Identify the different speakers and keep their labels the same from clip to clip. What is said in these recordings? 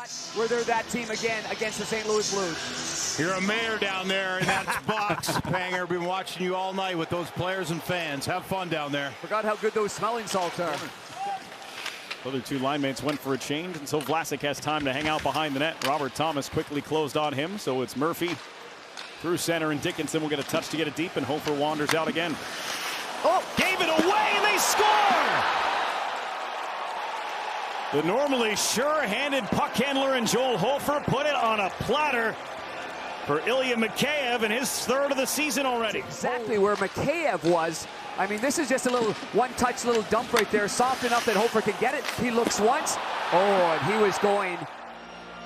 Speaker 1: spot where they're that team again against the St. Louis Blues.
Speaker 2: You're a mayor down there in that box, Panger. Been watching you all night with those players and fans. Have fun down there.
Speaker 1: Forgot how good those smelling salts are.
Speaker 3: Other two line mates went for a change, and so Vlasic has time to hang out behind the net. Robert Thomas quickly closed on him, so it's Murphy through center, and Dickinson will get a touch to get it deep, and Hofer wanders out again. Oh, gave it away, and they score! The normally sure-handed puck handler in Joel Hofer put it on a platter for Ilya Mikheyev in his third of the season already.
Speaker 1: Exactly where Mikheyev was. I mean, this is just a little one-touch little dump right there, soft enough that Hofer can get it. He looks once. Oh, and he was going,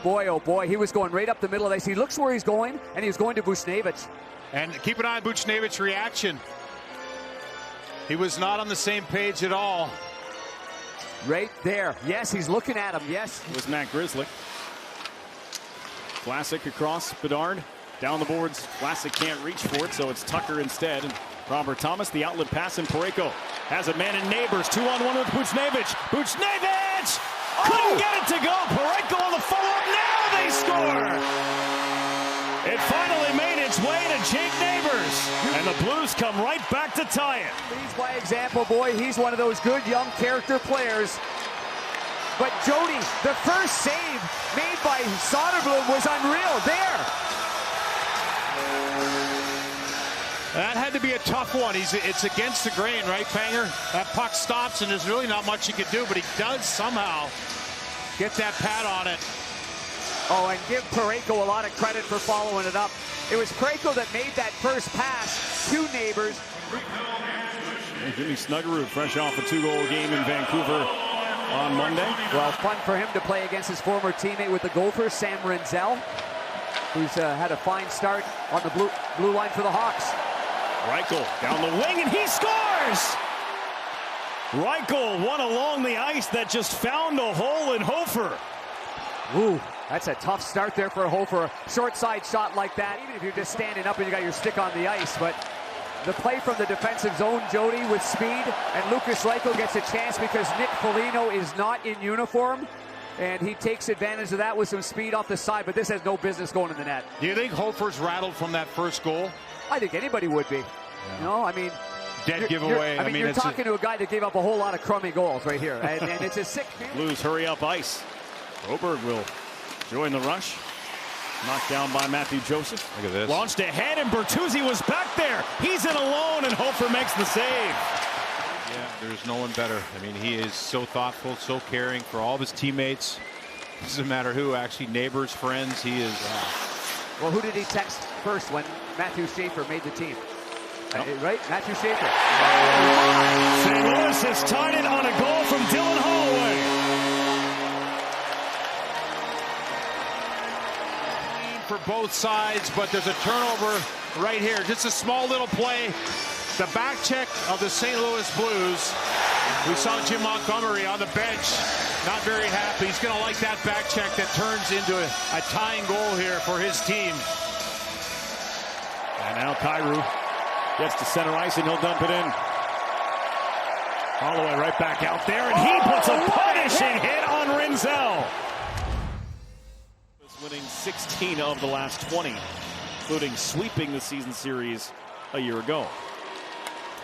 Speaker 1: boy, oh boy, he was going right up the middle of the ice. He looks where he's going, and he was going to Buchnevich.
Speaker 2: And keep an eye on Buchnevich's reaction. He was not on the same page at all.
Speaker 1: Right there. Yes, he's looking at him. Yes.
Speaker 3: It was Matt Grzelcyk. Vlasic across Bedard. Down the boards. Vlasic can't reach for it, so it's Tucker instead. And Robert Thomas, the outlet pass, and Parayko has a man in Neighbors. 2-on-1 with Buchnevich. Buchnevich! Couldn't get it to go. Parayko on the follow-up. Now they score! It finally made its way to Jake Neighbors. And the Blues come right back to tie it.
Speaker 1: He's by example, boy. He's one of those good young character players. But Jody, the first save made by Soderblom was unreal. There.
Speaker 2: That had to be a tough one. It's against the grain, right, Panger? That puck stops, and there's really not much he could do, but he does somehow get that pad on it.
Speaker 1: Oh, and give Parayko a lot of credit for following it up. It was Parayko that made that first pass to Neighbors.
Speaker 3: And Jimmy Snuggerud, fresh off a 2-goal game in Vancouver on Monday.
Speaker 1: Well, fun for him to play against his former teammate with the Gophers, Sam Renzel, who's had a fine start on the blue line for the Hawks.
Speaker 3: Reichel down the wing, and he scores! Reichel, one along the ice that just found a hole in Hofer.
Speaker 1: Ooh, that's a tough start there for Hofer. Short side shot like that, even if you're just standing up and you got your stick on the ice. But the play from the defensive zone, Jody, with speed, and Lukas Reichel gets a chance because Nick Foligno is not in uniform. And he takes advantage of that with some speed off the side, but this has no business going in the net.
Speaker 2: Do you think Hofer's rattled from that first goal?
Speaker 1: I think anybody would be.
Speaker 2: Yeah.
Speaker 1: You know, I mean,
Speaker 2: dead giveaway.
Speaker 1: I mean, you're talking to a guy that gave up a whole lot of crummy goals right here, and it's a sick feeling.
Speaker 3: Blues hurry up ice. Oberg will join the rush. Knocked down by Matthew Joseph.
Speaker 2: Look at this.
Speaker 3: Launched ahead, and Bertuzzi was back there. He's in alone, and Hofer makes the save.
Speaker 2: Yeah, there's no one better. I mean, he is so thoughtful, so caring for all of his teammates. Doesn't matter who, actually, neighbors, friends. He is.
Speaker 1: Well, who did he text first when Matthew Schaefer made the team? Right? Matthew Schaefer.
Speaker 3: St. Louis has tied it on a goal from Dylan Holloway.
Speaker 2: For both sides, but there's a turnover right here. Just a small little play. The back check of the St. Louis Blues. We saw Jim Montgomery on the bench. Not very happy. He's going to like that back check that turns into a tying goal here for his team.
Speaker 3: And now Kyrou gets to center ice, and he'll dump it in. Holloway right back out there, and he puts a punishing hit on Renzel. Winning 16 of the last 20, including sweeping the season series a year ago.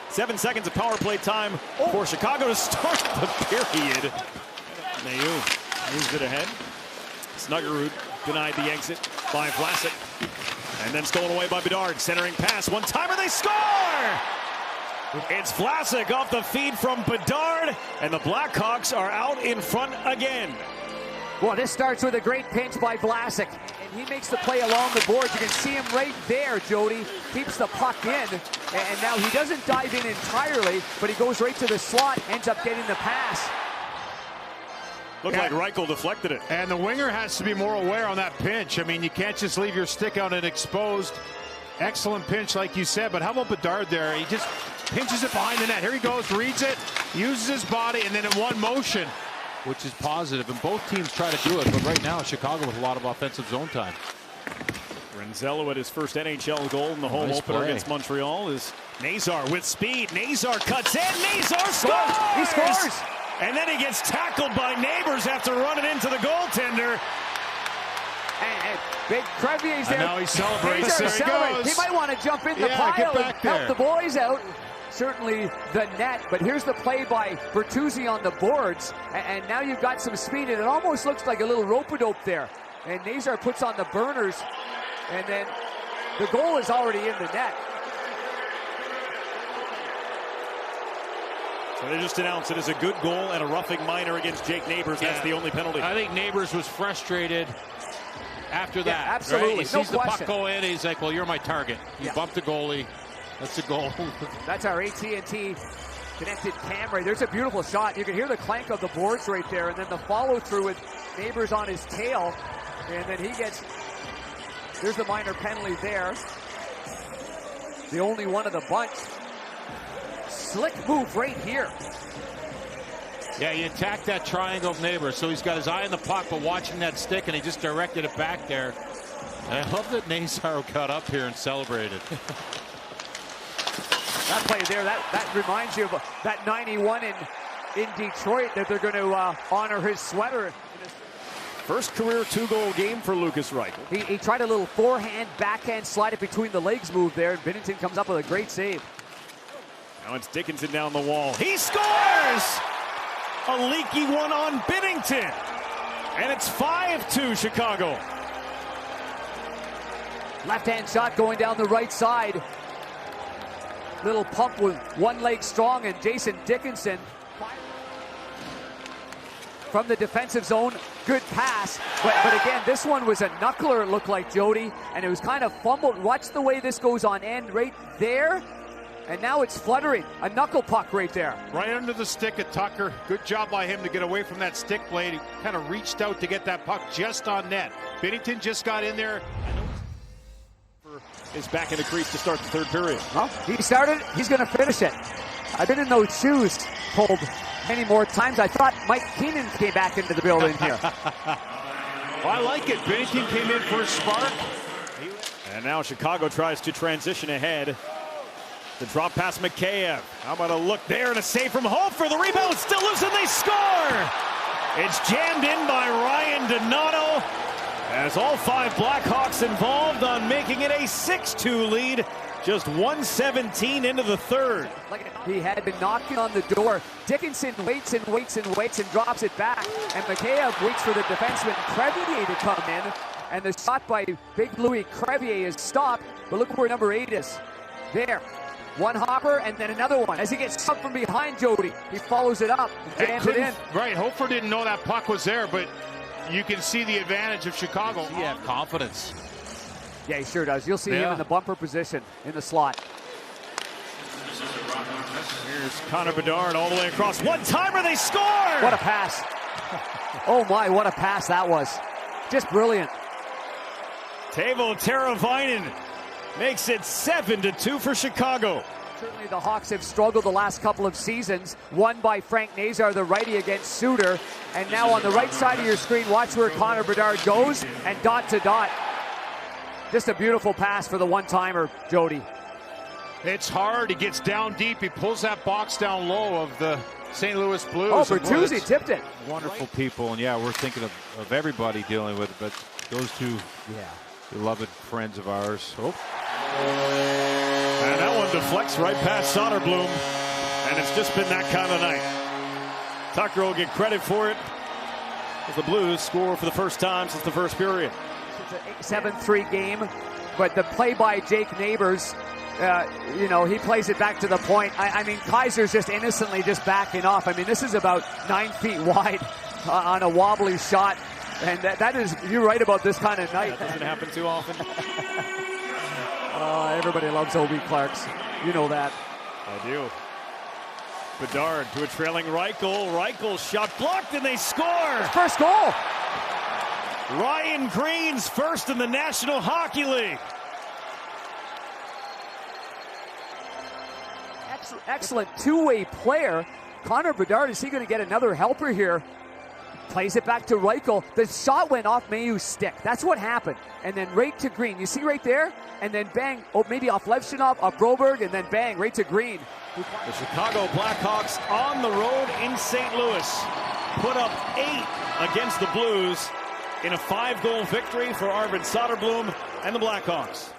Speaker 3: 7 seconds of power play time for Chicago to start the period. Mayu moves it ahead. Snuggerud denied the exit by Vlasic. And then stolen away by Bedard. Centering pass. One-timer, they score! It's Vlasic off the feed from Bedard. And the Blackhawks are out in front again.
Speaker 1: Well, this starts with a great pinch by Vlasic. And he makes the play along the boards. You can see him right there, Jody. Keeps the puck in. And now he doesn't dive in entirely, but he goes right to the slot, ends up getting the pass.
Speaker 3: Looked like Reichel deflected it.
Speaker 2: And the winger has to be more aware on that pinch. I mean, you can't just leave your stick out and exposed. Excellent pinch, like you said. But how about Bedard there? He just pinches it behind the net. Here he goes, reads it, uses his body, and then in one motion, which is positive. And both teams try to do it. But right now, Chicago with a lot of offensive zone time.
Speaker 3: Renzello at his first NHL goal in the home opener against Montreal is Nazar with speed. Nazar cuts in. Nazar scores!
Speaker 1: He scores!
Speaker 3: And then he gets tackled by Neighbors after running into the goaltender.
Speaker 1: And big Crevier's there.
Speaker 2: And now he celebrates. There he goes.
Speaker 1: He might want to jump in the pile and help the boys out. Certainly the net, but here's the play by Bertuzzi on the boards, and now you've got some speed, and it almost looks like a little rope-a-dope there. And Nazar puts on the burners, and then the goal is already in the net.
Speaker 3: So they just announced it as a good goal and a roughing minor against Jake Neighbors. That's the only penalty.
Speaker 2: I think Neighbors was frustrated after that.
Speaker 1: Yeah, absolutely.
Speaker 2: Right? He sees
Speaker 1: No
Speaker 2: the
Speaker 1: question.
Speaker 2: puck go in, he's like, well, you're my target. You bumped the goalie. That's a goal.
Speaker 1: That's our AT&T connected camera. There's a beautiful shot. You can hear the clank of the boards right there, and then the follow-through with Neighbors on his tail, and then he gets, there's the minor penalty there. The only one of the bunch. Slick move right here.
Speaker 2: Yeah, he attacked that triangle of Neighbors, so he's got his eye on the puck, but watching that stick, and he just directed it back there. And I love that Nazar got up here and celebrated.
Speaker 1: That play there, that reminds you of that 91 in Detroit, that they're going to honor his sweater.
Speaker 3: First career 2-goal game for Lukas Reichel.
Speaker 1: He tried a little forehand, backhand, slide it between the legs move there, and Binnington comes up with a great save.
Speaker 3: Now it's Dickinson down the wall. He scores! A leaky one on Binnington. And it's 5-2 Chicago.
Speaker 1: Left-hand shot going down the right side. Little pump with one leg strong, and Jason Dickinson from the defensive zone. Good pass, but again, this one was a knuckler, it looked like, Jody, and it was kind of fumbled. Watch the way this goes on end right there, and now it's fluttering. A knuckle puck right there.
Speaker 2: Right under the stick of Tucker. Good job by him to get away from that stick blade. He kind of reached out to get that puck just on net. Binnington just got in there.
Speaker 3: Is back in the crease to start the third period.
Speaker 1: Well, he started, he's going to finish it. I've been in those shoes pulled many more times. I thought Mike Keenan came back into the building here.
Speaker 2: Well, I like it. Binnington came in for a spark.
Speaker 3: And now Chicago tries to transition ahead. The drop past Mikheyev. How about a look there and a save from Hofer. The rebound still loose and they score! It's jammed in by Ryan Donato. As all 5 Blackhawks involved on making it a 6-2 lead. Just 1:17 into the third.
Speaker 1: He had been knocking on the door. Dickinson waits and waits and waits and drops it back. And Mikheyev waits for the defenseman Crevier to come in. And the shot by Big Louis Crevier is stopped. But look where number 8 is. There. One hopper and then another one. As he gets up from behind Jody, he follows it up and jams it in.
Speaker 2: Right, Hofer didn't know that puck was there, but you can see the advantage of Chicago. He had confidence.
Speaker 1: Yeah, he sure does. You'll see him in the bumper position in the slot.
Speaker 3: Here's Connor Bedard all the way across. One-timer, they score!
Speaker 1: What a pass. Oh my, what a pass that was. Just brilliant.
Speaker 3: Teuvo Teravainen makes it 7-2 for Chicago.
Speaker 1: Certainly the Hawks have struggled the last couple of seasons. Won by Frank Nazar, the righty, against Suter. And now on the right side of your screen, watch where Connor Bedard goes, and dot to dot. Just a beautiful pass for the one-timer, Jody.
Speaker 2: It's hard. He gets down deep. He pulls that box down low of the St. Louis Blues.
Speaker 1: Oh, Bertuzzi tipped it.
Speaker 4: Wonderful people, and yeah, we're thinking of everybody dealing with it, but those two beloved friends of ours. Oh.
Speaker 3: And that one deflects right past Soderblom, and it's just been that kind of night. Tucker will get credit for it as the Blues score for the first time since the first period.
Speaker 1: It's a 7-3 game, but the play by Jake Neighbors, you know, he plays it back to the point. I mean, Kaiser's just innocently just backing off. I mean, this is about 9 feet wide on a wobbly shot, and that is, you're right about this kind of night.
Speaker 3: That doesn't happen too often.
Speaker 1: Everybody loves O.B. Clarks. You know that.
Speaker 3: I do. Bedard to a trailing Reichel. Reichel shot blocked, and they score!
Speaker 1: First goal!
Speaker 3: Ryan Green's first in the National Hockey League.
Speaker 1: Excellent two-way player. Connor Bedard, is he going to get another helper here? Plays it back to Reichel. The shot went off Mayhew's stick. That's what happened. And then right to Green. You see right there? And then bang. Oh, maybe off Levchinov, off Broberg, and then bang, right to Green.
Speaker 3: The Chicago Blackhawks on the road in St. Louis put up 8 against the Blues. in a 5-goal victory for Arvid Soderblom and the Blackhawks.